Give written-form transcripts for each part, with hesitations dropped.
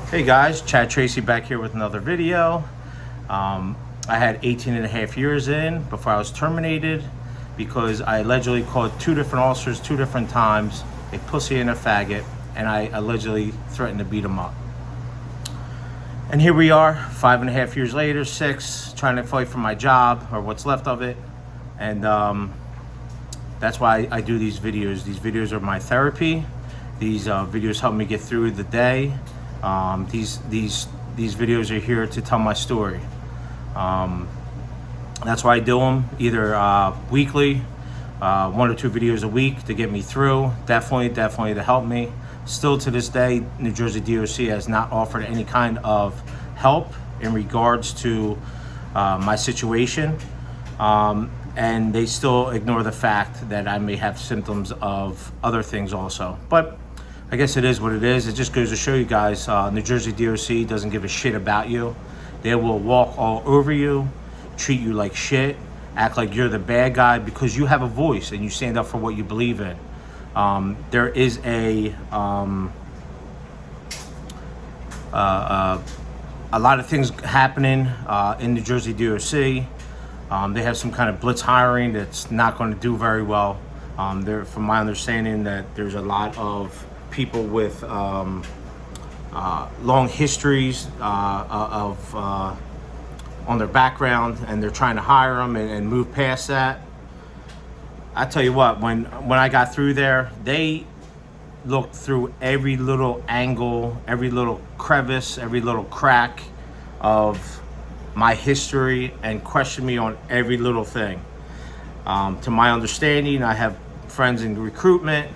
Hey guys, Chad Tracy back here with another video. I had 18 and a half years in before I was terminated because I allegedly called two different officers 2 different times a pussy and a faggot, and I allegedly threatened to beat them up. And here we are, 5.5 years later, 6, trying to fight for my job, or what's left of it. And that's why I do these videos. These videos are my therapy. These videos help me get through the day. These videos are here to tell my story. That's why I do them, either weekly, 1 or 2 videos a week to get me through. Definitely to help me. Still to this day, New Jersey DOC has not offered any kind of help in regards to my situation. And they still ignore the fact that I may have symptoms of other things also. But I guess it is what it is. It just goes to show you guys, New Jersey DOC doesn't give a shit about you. They will walk all over you, treat you like shit, act like you're the bad guy because you have a voice and you stand up for what you believe in. There is a lot of things happening in New Jersey DOC. They have some kind of blitz hiring that's not going to do very well. From my understanding, that there's a lot of people with long histories of on their background, and they're trying to hire them and move past that. I tell you what, when I got through there, they looked through every little angle, every little crevice, every little crack of my history and questioned me on every little thing. To my understanding, I have friends in recruitment,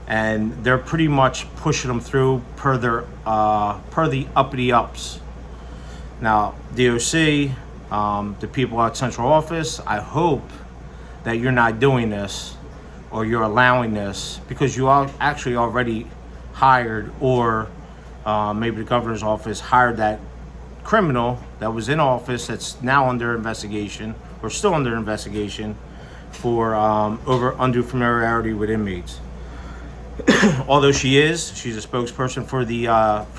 and they're pretty much pushing them through per the uppity ups. Now, DOC, the people at central office, I hope that you're not doing this or you're allowing this, because you are actually already hired, or maybe the governor's office hired that criminal that was in office that's now under investigation, or still under investigation, for over undue familiarity with inmates. Although she's a spokesperson for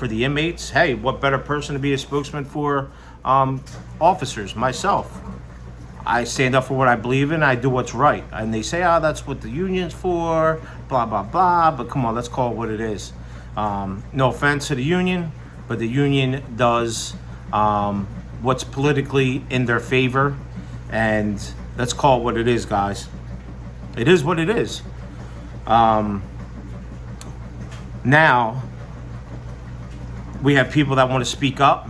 the inmates. Hey, what better person to be a spokesman for officers? Myself. I stand up for what I believe in. I do what's right. And they say, that's what the union's for, blah, blah, blah. But come on, let's call it what it is. No offense to the union, but the union does what's politically in their favor. And let's call it what it is, guys. It is what it is. Now, we have people that want to speak up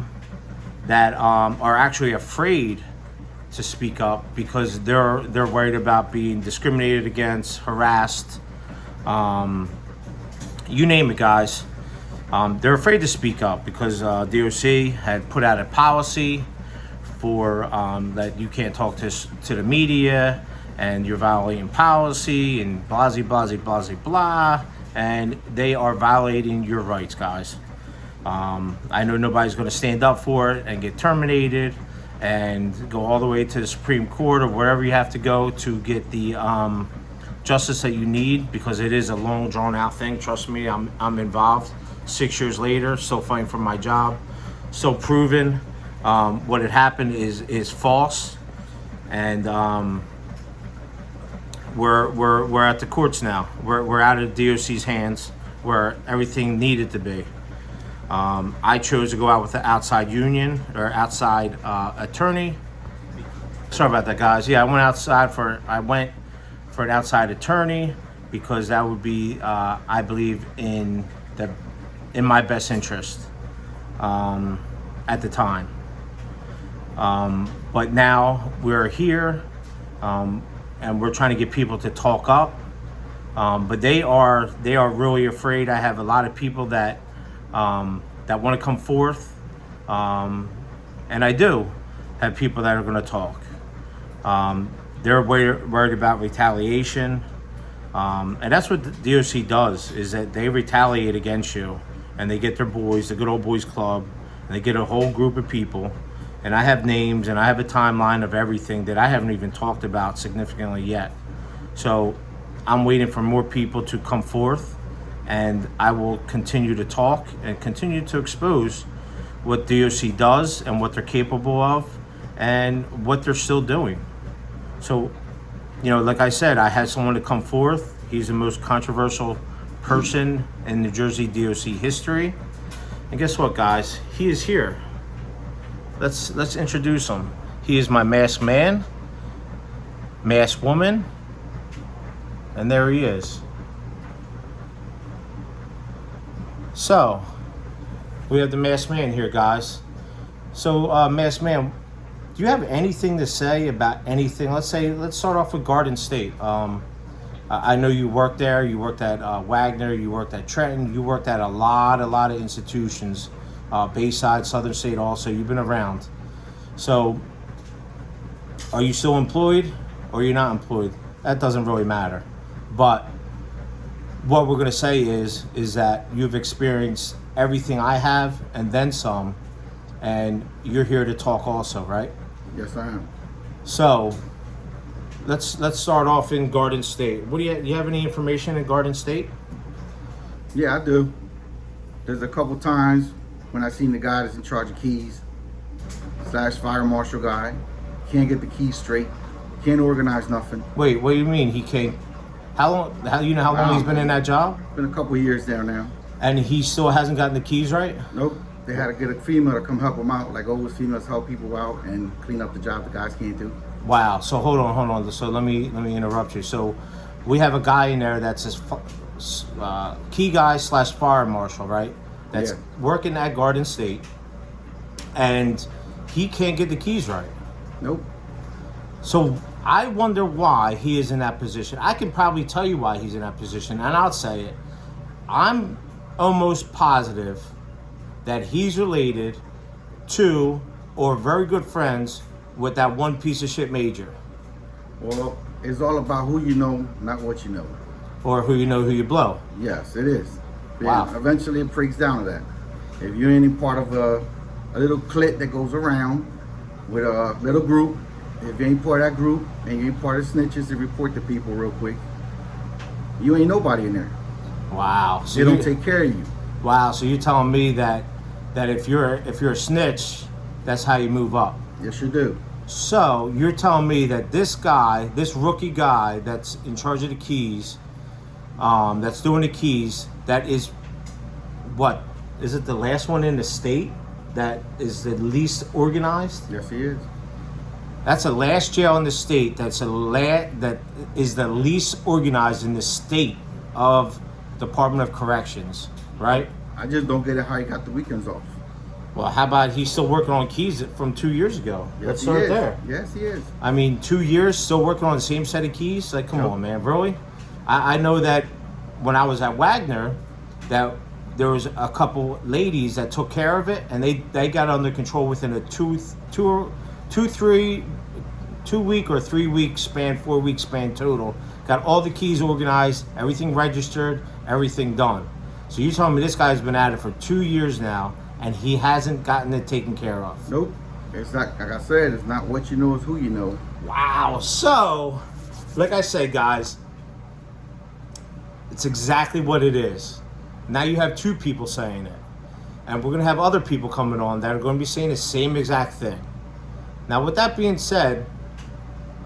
that are actually afraid to speak up because they're worried about being discriminated against, harassed, you name it, guys. They're afraid to speak up because DOC had put out a policy for that you can't talk to the media, and you're violating policy, and blah, blah, and they are violating your rights, guys. I know nobody's going to stand up for it and get terminated and go all the way to the Supreme Court or wherever you have to go to get the justice that you need, because it is a long, drawn-out thing. Trust me, I'm involved. 6 years later, still fighting for my job, still proving what had happened is false, and we're at the courts now. We're out of DOC's hands, where everything needed to be. I chose to go out with the outside union, or outside attorney. Sorry about that, guys. Yeah, I went for an outside attorney because that would be, I believe, in my best interest at the time. But now we're here, and we're trying to get people to talk up. But they are really afraid. I have a lot of people that want to come forth, and I do have people that are going to talk. They're worried about retaliation, and that's what the DOC does, is that they retaliate against you, and they get their boys, the good old boys club, and they get a whole group of people. And I have names and I have a timeline of everything that I haven't even talked about significantly yet. So I'm waiting for more people to come forth, and I will continue to talk and continue to expose what DOC does and what they're capable of and what they're still doing. So, like I said, I had someone to come forth. He's the most controversial person in New Jersey DOC history. And guess what, guys? He is here. Let's introduce him. He is my masked man, masked woman, and there he is. So, we have the masked man here, guys. So, masked man, do you have anything to say about anything? Let's start off with Garden State. I know you worked there. You worked at Wagner. You worked at Trenton. You worked at a lot of institutions. Bayside, Southern State also. You've been around. So, are you still employed or you're not employed? That doesn't really matter. But what we're going to say is that you've experienced everything I have and then some, and you're here to talk also, right? Yes, I am. So, let's start off in Garden State. Do you have any information in Garden State? Yeah, I do. There's a couple times when I seen the guy that's in charge of keys / fire marshal guy can't get the keys straight, can't organize nothing. Wait, what do you mean he can't? How long? How long he's been in that job? Been a couple of years there now. And he still hasn't gotten the keys right? Nope. They had to get a female to come help him out, like always females help people out and clean up the job the guys can't do. Wow. So hold on. So let me interrupt you. So we have a guy in there that's his key guy / fire marshal, right? That's working at Garden State, and he can't get the keys right. Nope. So I wonder why he is in that position. I can probably tell you why he's in that position, and I'll say it. I'm almost positive that he's related to or very good friends with that one piece of shit major. Well, it's all about who you know, not what you know. Or who you blow. Yes, it is. Wow. And eventually it breaks down to that. If you're any part of a little clique that goes around with a little group, if you ain't part of that group and you ain't part of snitches that report to people real quick, you ain't nobody in there. Wow. So they don't take care of you. Wow. So you're telling me that if you're a snitch, that's how you move up. Yes, you do. So you're telling me that this rookie guy that's in charge of the keys, that's doing the keys, that is, what, is it the last one in the state that is the least organized? Yes, he is. That's the last jail in the state that is the least organized in the state of Department of Corrections, right? I just don't get it how he got the weekends off. Well, how about he's still working on keys from 2 years ago? Yes, Let's start there. Yes, he is. I mean, 2 years still working on the same set of keys? Like, come on, man, really? I know that when I was at Wagner, that there was a couple ladies that took care of it, and they got under control within a 2 week or 3 week span, 4 week span total. Got all the keys organized, everything registered, everything done. So you're telling me this guy's been at it for 2 years now, and he hasn't gotten it taken care of? Nope. It's not, like I said, it's not what you know, it's who you know. Wow. So, like I said, guys, it's exactly what it is. Now you have two people saying it. And we're going to have other people coming on that are going to be saying the same exact thing. Now, with that being said,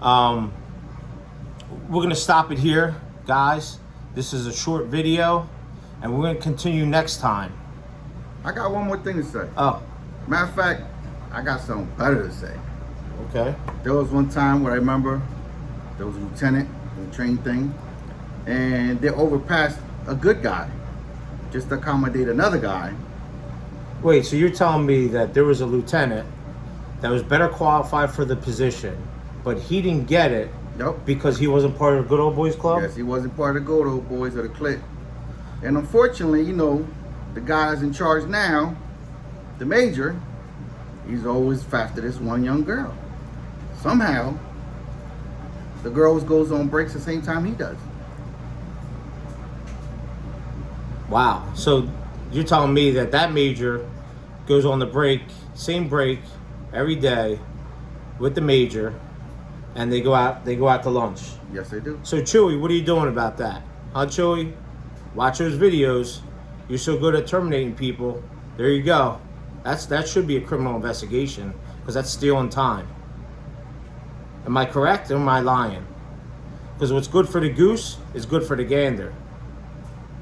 we're going to stop it here, guys. This is a short video, and we're going to continue next time. I got one more thing to say. Oh. Matter of fact, I got something better to say. Okay. There was one time where I remember there was a lieutenant in the train thing, and they overpassed a good guy just to accommodate another guy. Wait, so you're telling me that there was a lieutenant that was better qualified for the position, but he didn't get it? Nope. Because he wasn't part of the Good Old Boys Club? Yes, he wasn't part of the Good Old Boys or the clique. And unfortunately, the guy that's in charge now, the major, he's always after this one young girl. Somehow, the girl goes on breaks the same time he does. Wow. So you're telling me that major goes on the break, same break, every day with the major, and they go out to lunch. Yes, they do. So Chewy, what are you doing about that? Huh, Chewy? Watch those videos. You're so good at terminating people. There you go. That should be a criminal investigation because that's stealing time. Am I correct or am I lying? Because what's good for the goose is good for the gander.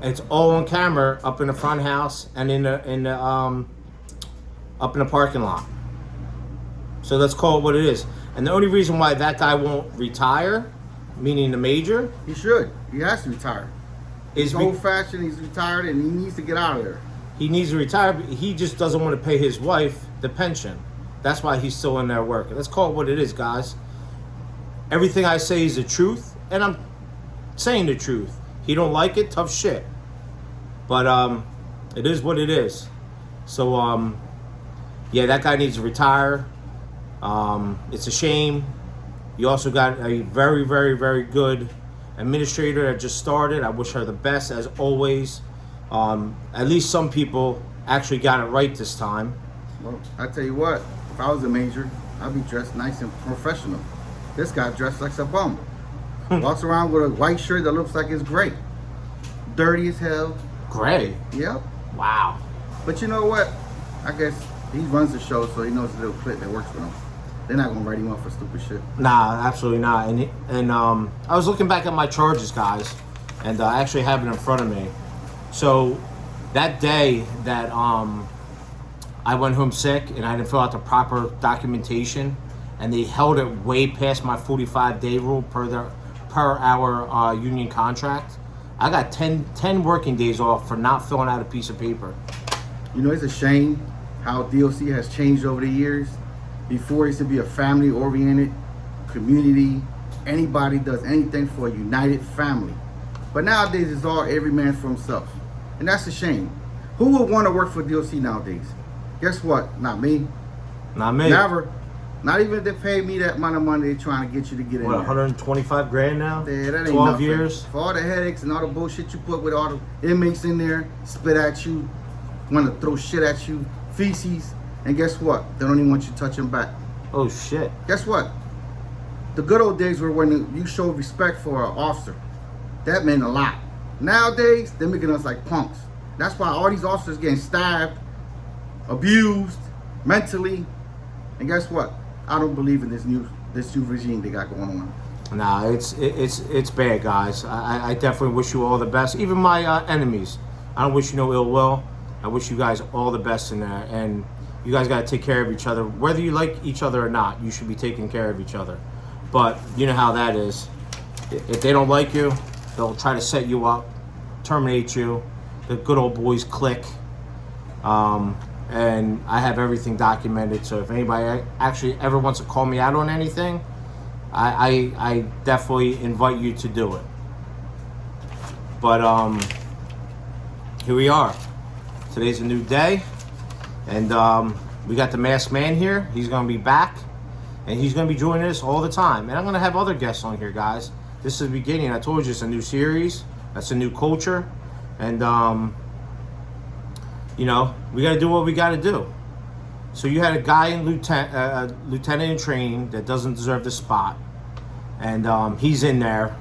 And it's all on camera up in the front house and up in the parking lot. So let's call it what it is. And the only reason why that guy won't retire, meaning the major, He should. He has to retire. is He's old-fashioned. He's retired, and he needs to get out of there. he needs to retire. But he just doesn't want to pay his wife the pension. That's why he's still in there working. Let's call it what it is, guys. Everything I say is the truth, and I'm saying the truth. He don't like it, tough shit. But it is what it is. So yeah, that guy needs to retire. It's a shame. You also got a very, very, very good administrator that just started. I wish her the best as always. At least some people actually got it right this time. Well, I tell you what, if I was a major, I'd be dressed nice and professional. This guy dressed like a bum. Walks around with a white shirt that looks like it's gray. Dirty as hell. Gray. Yep. Wow. But you know what? I guess he runs the show, so he knows the little clique that works for him. They're not gonna write him up for stupid shit. Nah, absolutely not. And I was looking back at my charges, guys, and I actually have it in front of me. So that day that I went home sick and I didn't fill out the proper documentation, and they held it way past my 45-day rule per our union contract. I got 10 working days off for not filling out a piece of paper. You know, it's a shame how DOC has changed over the years. Before, it used to be a family-oriented community. Anybody does anything for a united family. But nowadays, it's all every man for himself. And that's a shame. Who would want to work for DOC nowadays? Guess what? Not me. Not me. Never. Not even if they pay me that amount of money they're trying to get you to get in What, there. 125 grand now? Yeah, that ain't 12 nothing. years? For all the headaches and all the bullshit you put with all the inmates in there, spit at you, want to throw shit at you, feces, and guess what? They don't even want you touching back. Oh, shit. Guess what? The good old days were when you showed respect for an officer. That meant a lot. Nowadays, they're making us like punks. That's why all these officers getting stabbed, abused, mentally. And guess what? I don't believe in this new regime they got going on. Nah, it's bad, guys. I definitely wish you all the best. Even my enemies. I don't wish you no ill will. I wish you guys all the best in there. And you guys got to take care of each other. Whether you like each other or not, you should be taking care of each other. But you know how that is. If they don't like you, they'll try to set you up, terminate you. The good old boys click. And I have everything documented. So if anybody actually ever wants to call me out on anything, I definitely invite you to do it. But here we are. Today's a new day, and we got the masked man here. He's going to be back, and he's going to be joining us all the time. And I'm going to have other guests on here, guys. This is the beginning. I told you it's a new series. That's a new culture, and you know, we got to do what we got to do. So you had a guy in lieutenant in training that doesn't deserve the spot, and he's in there,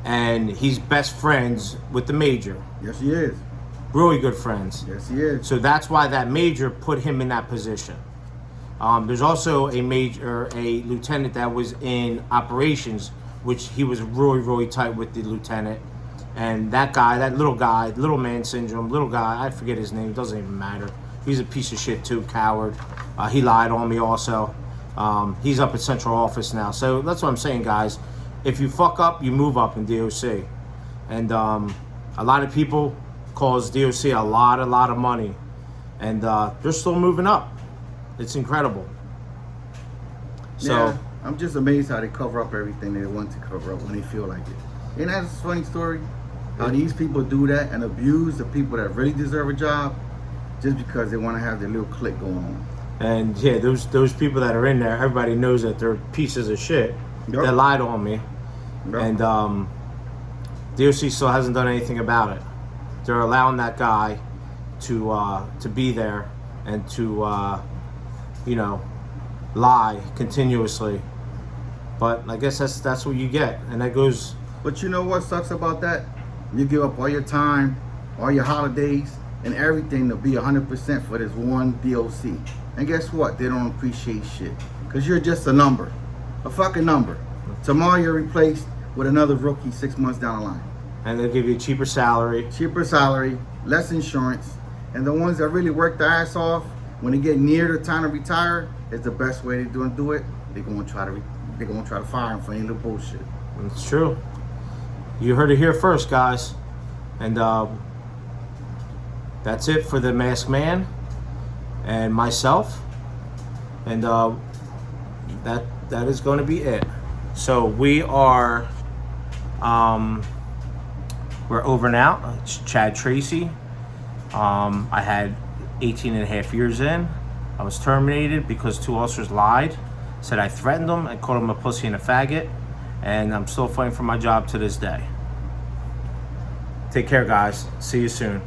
and he's best friends with the major. Yes, he is. Really good friends. Yes, he is. So that's why that major put him in that position. There's also a lieutenant that was in operations, which he was really, really tight with the lieutenant. And that guy, that little guy, little man syndrome, little guy, I forget his name, it doesn't even matter. He's a piece of shit too, coward. He lied on me also. He's up at central office now. So that's what I'm saying, guys. If you fuck up, you move up in DOC. And a lot of people cause DOC a lot of money. And they're still moving up. It's incredible. So yeah, I'm just amazed how they cover up everything they want to cover up when they feel like it. Ain't that a funny story? How these people do that and abuse the people that really deserve a job just because they want to have their little clique going on. And yeah, those people that are in there, everybody knows that they're pieces of shit. Yep. That lied on me. Yep. And DOC still hasn't done anything about it. They're allowing that guy to be there and to you know, lie continuously. But I guess that's what you get, and that goes. But you know what sucks about that? You give up all your time, all your holidays, and everything to be 100% for this one DOC. And guess what? They don't appreciate shit. Because you're just a number. A fucking number. Tomorrow you're replaced with another rookie 6 months down the line. And they'll give you a cheaper salary. Cheaper salary, less insurance. And the ones that really work their ass off, when they get near the time to retire, is the best way they're gonna do it. They're gonna try to fire them for any little bullshit. It's true. You heard it here first, guys. And that's it for the Masked Man and myself. And that is going to be it. So we are we're over and out. It's Chad Tracy. I had 18 and a half years in. I was terminated because 2 officers lied, said I threatened them and called them a pussy and a faggot, and I'm still fighting for my job to this day. Take care, guys. See you soon.